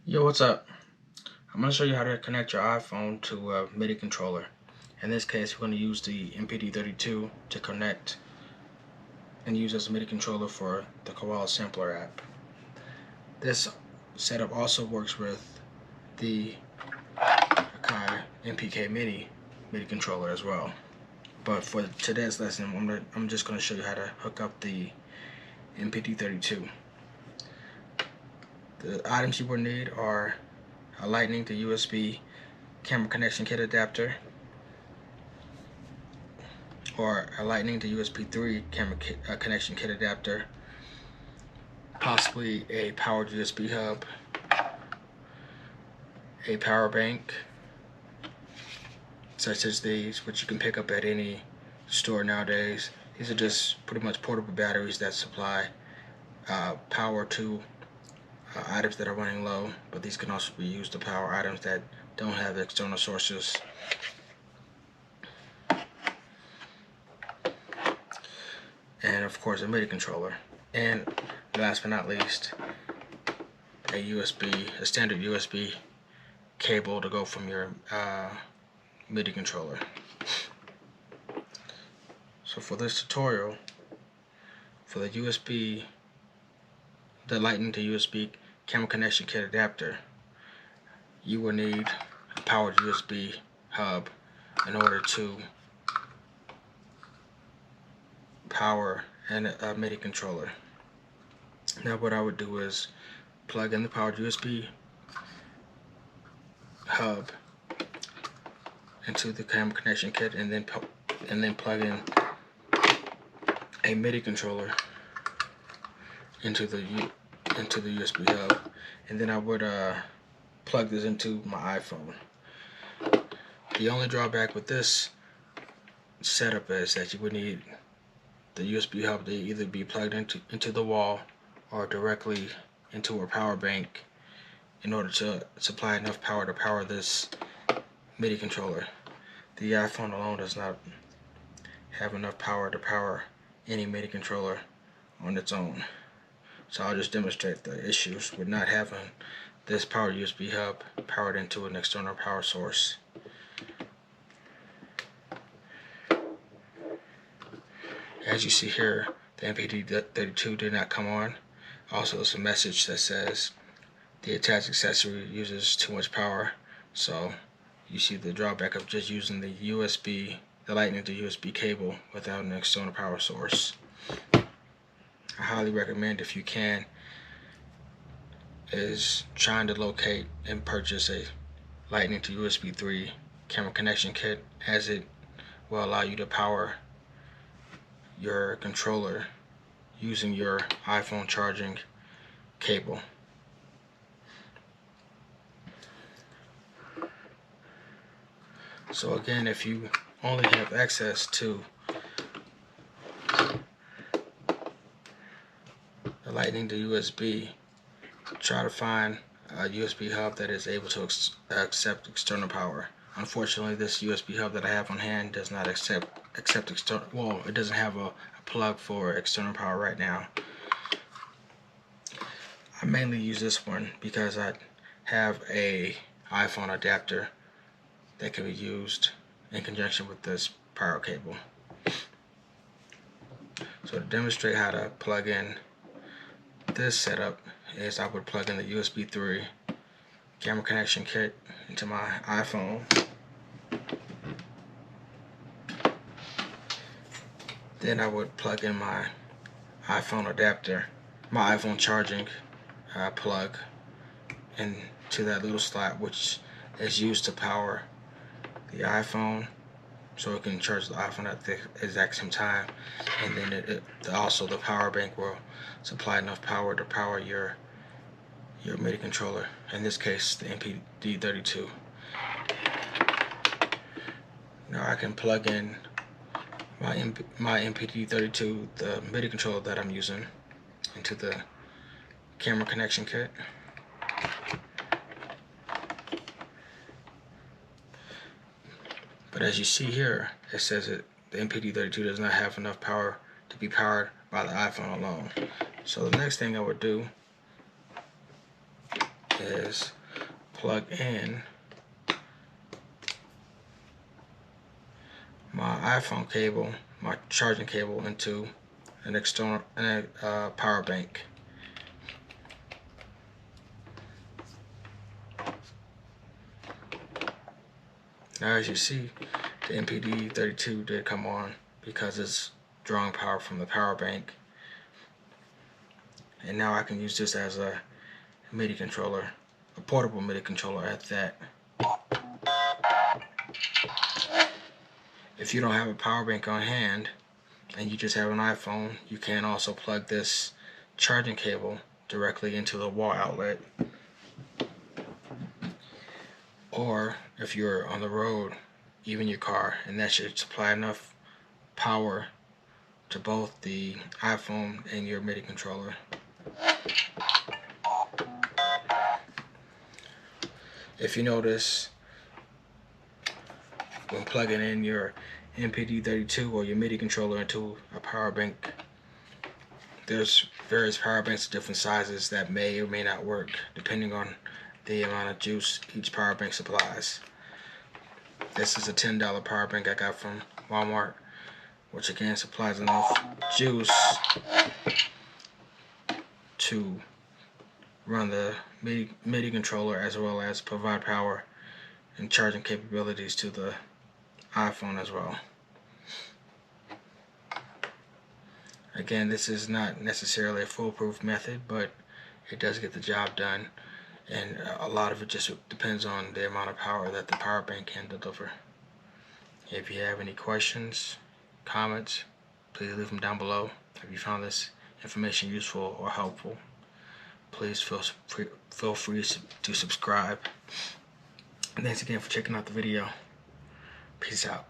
Yo, what's up? I'm going to show you how to connect your iPhone to a Midi controller. In this case, we're going to use the MPD32 to connect and use as a Midi controller for the Koala Sampler app. This setup also works with the Akai MPK Midi controller as well. But for today's lesson, I'm just going to show you how to hook up the MPD32. The items you will need are a Lightning to USB camera connection kit adapter, or a Lightning to USB 3 camera connection kit adapter, possibly a powered USB hub, a power bank, such as these, which you can pick up at any store nowadays. These are just pretty much portable batteries that supply power to items that are running low, but these can also be used to power items that don't have external sources. And of course a MIDI controller, and last but not least a standard USB cable to go from your MIDI controller. So for this tutorial, for the Lightning to USB camera connection kit adapter, you will need a powered USB hub in order to power a MIDI controller. Now what I would do is plug in the powered USB hub into the camera connection kit, and then plug in a MIDI controller into the USB hub, and then I would plug this into my iPhone. The only drawback with this setup is that you would need the USB hub to either be plugged into the wall or directly into a power bank in order to supply enough power to power this MIDI controller. The iPhone alone does not have enough power to power any MIDI controller on its own. So I'll just demonstrate the issues with not having this powered USB hub powered into an external power source. As you see here, the MPD32 did not come on. Also, there's a message that says the attached accessory uses too much power. So you see the drawback of just using the Lightning to USB cable without an external power source. I highly recommend, if you can, is trying to locate and purchase a Lightning to USB 3 camera connection kit, as it will allow you to power your controller using your iPhone charging cable. So again, if you only have access to the Lightning to USB, try to find a USB hub that is able to accept external power. Unfortunately, this USB hub that I have on hand does not accept external. Well, it doesn't have a plug for external power right now. I mainly use this one because I have a iPhone adapter that can be used in conjunction with this power cable. So to demonstrate how to plug in this setup, is I would plug in the USB 3 camera connection kit into my iPhone. Then I would plug in my iPhone adapter, my iPhone charging plug, into that little slot, which is used to power the iPhone, so it can charge the iPhone at the exact same time. And then also the power bank will supply enough power to power your MIDI controller, in this case the MPD32. Now I can plug in my MPD32, the MIDI controller that I'm using, into the camera connection kit. But as you see here, it says that the MPD32 does not have enough power to be powered by the iPhone alone. So the next thing I would do is plug in my iPhone cable, my charging cable, into an external power bank. Now, as you see, the MPD32 did come on because it's drawing power from the power bank. And now I can use this as a MIDI controller, a portable MIDI controller at that. If you don't have a power bank on hand and you just have an iPhone, you can also plug this charging cable directly into the wall outlet. Or if you're on the road, even your car, and that should supply enough power to both the iPhone and your MIDI controller. If you notice, when plugging in your MPD32 or your MIDI controller into a power bank, there's various power banks of different sizes that may or may not work depending on the amount of juice each power bank supplies. This is a $10 power bank I got from Walmart, which again supplies enough juice to run the MIDI controller, as well as provide power and charging capabilities to the iPhone as well. Again, this is not necessarily a foolproof method, but it does get the job done, and a lot of it just depends on the amount of power that the power bank can deliver. If you have any questions, comments, please leave them down below. If you found this information useful or helpful, please feel free to subscribe. And thanks again for checking out the video. Peace out.